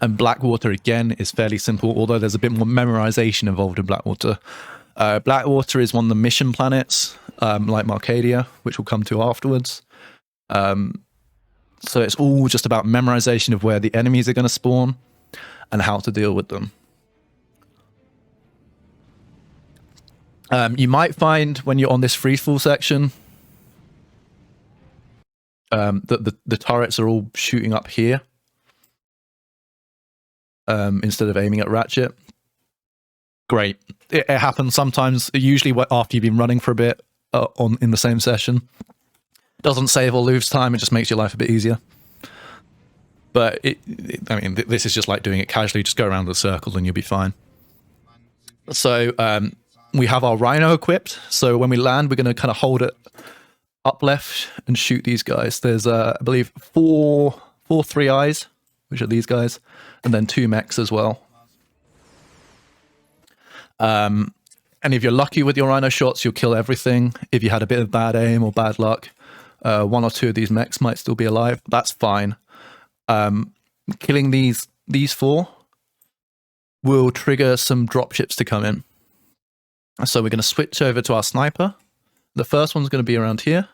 And Blackwater, again, is fairly simple, although there's a bit more memorization involved in Blackwater. Blackwater is one of the mission planets, like Marcadia, which we'll come to afterwards. So it's all just about memorization of where the enemies are going to spawn and how to deal with them. You might find when you're on this freefall section that the turrets are all shooting up here instead of aiming at Ratchet. Great. It happens sometimes, usually after you've been running for a bit in the same session. Doesn't save or lose time, it just makes your life a bit easier. But, I mean, this is just like doing it casually. Just go around the circle and you'll be fine. So, we have our Rhino equipped. So when we land, we're going to kind of hold it up left and shoot these guys. There's, I believe, four 3-eyes, which are these guys, and then 2 mechs as well. And if you're lucky with your Rhino shots, you'll kill everything. If you had a bit of bad aim or bad luck, 1 or 2 of these mechs might still be alive. That's fine. Killing these 4 will trigger some dropships to come in. So we're going to switch over to our sniper. The first one's going to be around here.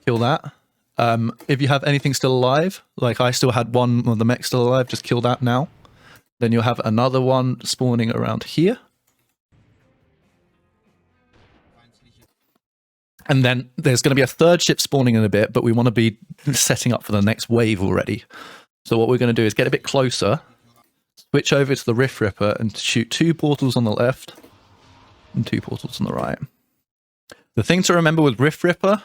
Kill that. If you have anything still alive, like I still had one of the mechs still alive, just kill that now. Then you'll have another one spawning around here. And then there's going to be a 3rd ship spawning in a bit, but we want to be setting up for the next wave already. So what we're going to do is get a bit closer, switch over to the Rift Ripper and shoot 2 portals on the left and 2 portals on the right. The thing to remember with Rift Ripper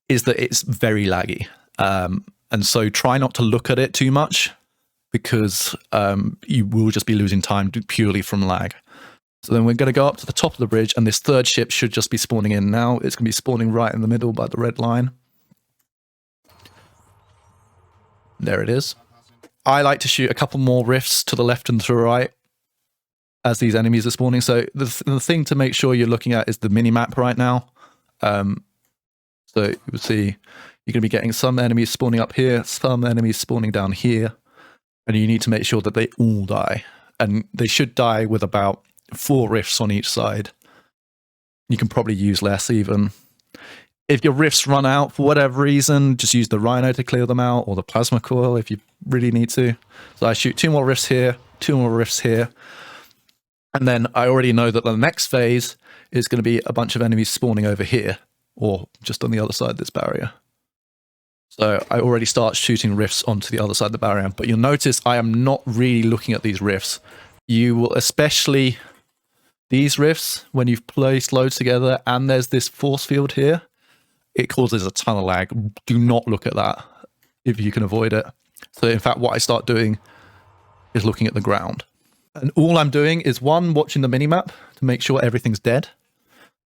is that it's very laggy. And so try not to look at it too much because you will just be losing time purely from lag. So then we're going to go up to the top of the bridge and this 3rd ship should just be spawning in now. It's going to be spawning right in the middle by the red line. There it is. I like to shoot a couple more rifts to the left and to the right as these enemies are spawning. So the thing to make sure you're looking at is the mini-map right now. So you will see you're going to be getting some enemies spawning up here, some enemies spawning down here. And you need to make sure that they all die. And they should die with about 4 rifts on each side. You can probably use less even. If your rifts run out for whatever reason, just use the Rhino to clear them out, or the Plasma Coil if you really need to. So I shoot 2 more rifts here, 2 more rifts here. And then I already know that the next phase is going to be a bunch of enemies spawning over here, or just on the other side of this barrier. So I already start shooting rifts onto the other side of the barrier. But you'll notice I am not really looking at these rifts. You will, especially these rifts, when you've placed loads together and there's this force field here, it causes a ton of lag. Do not look at that if you can avoid it. So in fact, what I start doing is looking at the ground. And all I'm doing is 1, watching the minimap to make sure everything's dead.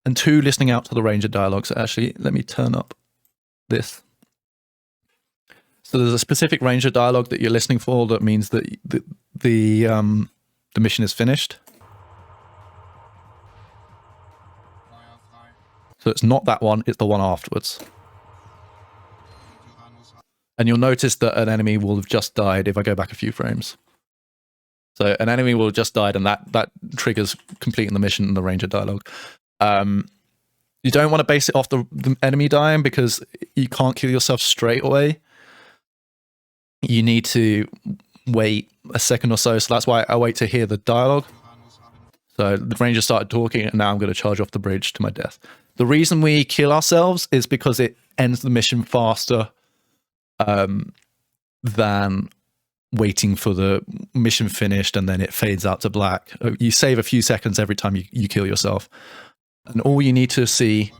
And 2, listening out to the Ranger dialogue. So actually, let me turn up this. So there's a specific Ranger dialogue that you're listening for that means that the mission is finished. So it's not that one, it's the one afterwards. And you'll notice that an enemy will have just died if I go back a few frames. So an enemy will have just died and that triggers completing the mission in the Ranger dialogue. You don't want to base it off the enemy dying because you can't kill yourself straight away. You need to wait a second or so. So that's why I wait to hear the dialogue. So the Ranger started talking and now I'm going to charge off the bridge to my death. The reason we kill ourselves is because it ends the mission faster than waiting for the mission finished and then it fades out to black. You save a few seconds every time you kill yourself. And all you need to see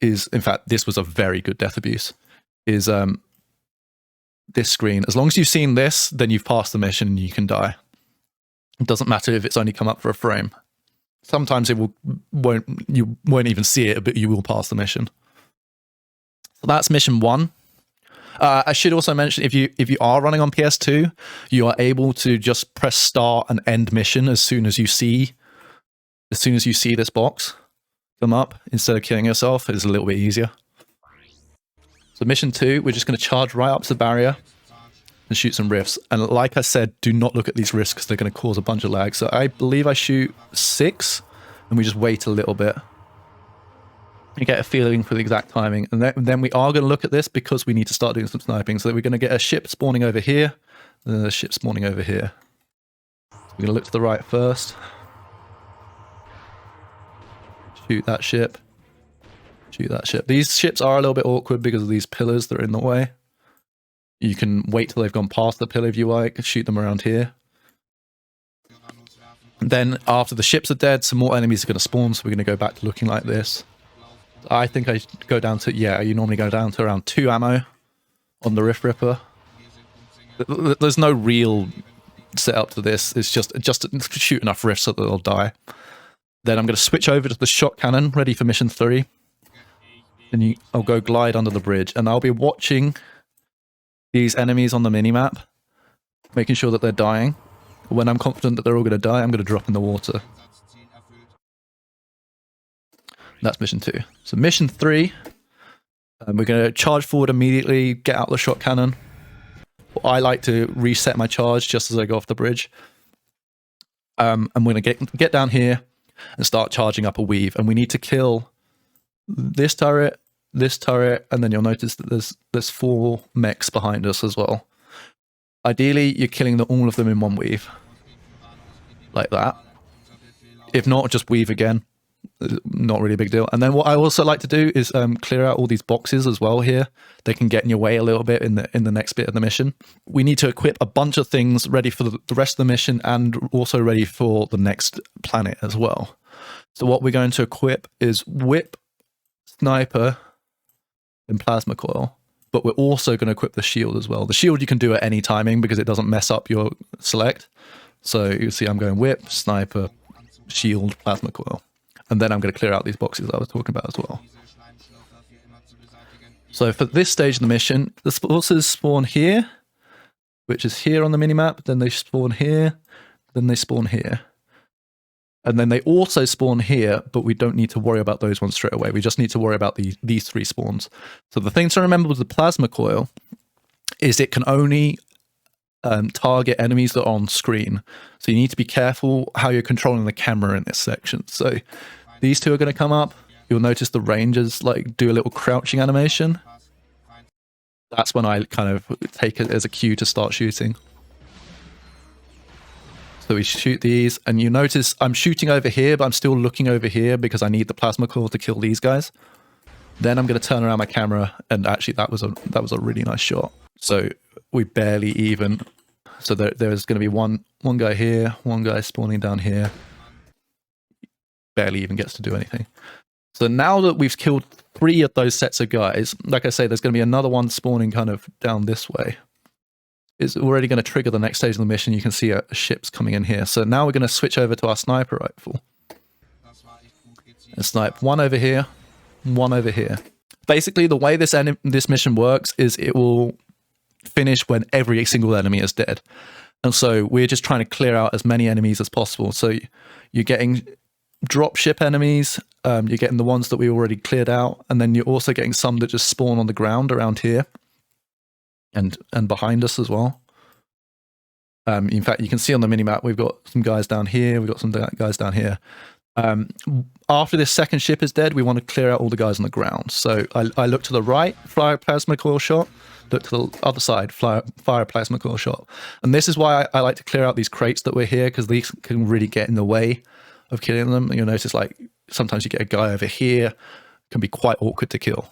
is, in fact, this was a very good death abuse, is this screen. As long as you've seen this, then you've passed the mission and you can die. It doesn't matter if it's only come up for a frame. Sometimes you won't even see it, but you will pass the mission. So that's mission 1. I should also mention, if you are running on PS2, you are able to just press start and end mission as soon as you see this box come up instead of killing yourself. It's a little bit easier. So mission 2, we're just going to charge right up to the barrier and shoot some rifts. And like I said, do not look at these rifts because they're going to cause a bunch of lag. So I believe I shoot 6 and we just wait a little bit. You get a feeling for the exact timing. And then we are going to look at this because we need to start doing some sniping. So we're going to get a ship spawning over here and then a ship spawning over here. So we're going to look to the right first. Shoot that ship. Shoot that ship. These ships are a little bit awkward because of these pillars that are in the way. You can wait till they've gone past the pillar if you like, shoot them around here. And then after the ships are dead, some more enemies are going to spawn, so we're going to go back to looking like this. I think I go down to, yeah, you normally go down to around 2 ammo on the Rift Ripper. There's no real setup to this, it's just shoot enough rifts so that they'll die. Then I'm going to switch over to the shot cannon, ready for mission 3. And I'll go glide under the bridge, and I'll be watching these enemies on the minimap, making sure that they're dying. When I'm confident that they're all going to die, I'm going to drop in the water. That's mission 2. So mission 3, we're going to charge forward immediately, get out the shot cannon. I like to reset my charge just as I go off the bridge. I'm going to get down here and start charging up a weave, and we need to kill this turret, and then you'll notice that there's 4 mechs behind us as well. Ideally, you're killing all of them in one weave. Like that. If not, just weave again. Not really a big deal. And then what I also like to do is clear out all these boxes as well here. They can get in your way a little bit in the next bit of the mission. We need to equip a bunch of things ready for the rest of the mission and also ready for the next planet as well. So what we're going to equip is whip, sniper, and plasma coil. But we're also going to equip the shield as well. The shield you can do at any timing because it doesn't mess up your select. So you see I'm going whip, sniper, shield, plasma coil. And then I'm going to clear out these boxes I was talking about as well. So for this stage of the mission, the forces spawn here, which is here on the minimap. Then they spawn here. Then they spawn here. And then they also spawn here, but we don't need to worry about those ones straight away. We just need to worry about these 3 spawns. So the thing to remember with the plasma coil is it can only target enemies that are on screen. So you need to be careful how you're controlling the camera in this section. So these 2 are going to come up. You'll notice the rangers like do a little crouching animation. That's when I kind of take it as a cue to start shooting. So we shoot these, and you notice I'm shooting over here, but I'm still looking over here because I need the plasma coil to kill these guys. Then I'm going to turn around my camera, and actually that was a really nice shot. So we barely even. So there's going to be one guy here, one guy spawning down here. Barely even gets to do anything. So now that we've killed 3 of those sets of guys, like I say, there's going to be another one spawning kind of down this way. It's already going to trigger the next stage of the mission. You can see ships coming in here. So now we're going to switch over to our sniper rifle. And snipe 1 over here, 1 over here. Basically, the way this mission works is it will finish when every single enemy is dead. And so we're just trying to clear out as many enemies as possible. So you're getting dropship enemies, you're getting the ones that we already cleared out, and then you're also getting some that just spawn on the ground around here. And behind us as well. In fact, you can see on the minimap, we've got some guys down here. We've got some guys down here. After this second ship is dead, we want to clear out all the guys on the ground. So I look to the right, fire plasma coil shot. Look to the other side, fire plasma coil shot. And this is why I like to clear out these crates that we're here, because these can really get in the way of killing them. And you'll notice, like, sometimes you get a guy over here. It can be quite awkward to kill.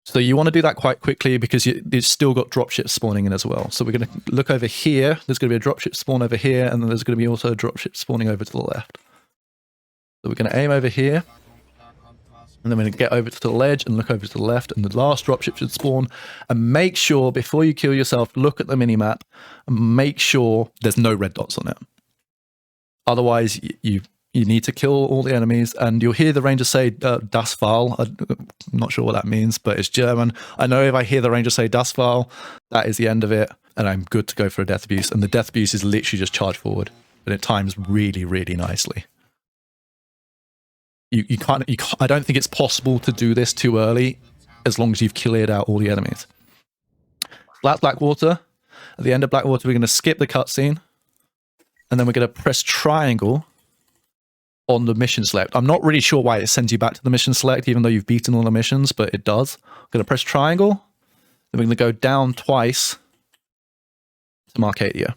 So you want to do that quite quickly because you've still got dropships spawning in as well. So we're going to look over here. There's going to be a dropship spawn over here, and then there's going to be also a dropship spawning over to the left. So we're going to aim over here, and then we're going to get over to the ledge and look over to the left, and the last dropship should spawn. And make sure, before you kill yourself, look at the minimap and make sure there's no red dots on it. Otherwise, you need to kill all the enemies, and you'll hear the ranger say Das Fall. I'm not sure what that means, but it's German. I know if I hear the ranger say Das Fall, that is the end of it, and I'm good to go for a death abuse. And the death abuse is literally just charge forward, and it times really, really nicely. You can't. I don't think it's possible to do this too early as long as you've cleared out all the enemies. Blackwater. At the end of Blackwater, we're going to skip the cutscene, and then we're going to press triangle on the mission select. I'm not really sure why it sends you back to the mission select, even though you've beaten all the missions, but it does. I'm going to press triangle, then we're going to go down twice to Marcadia.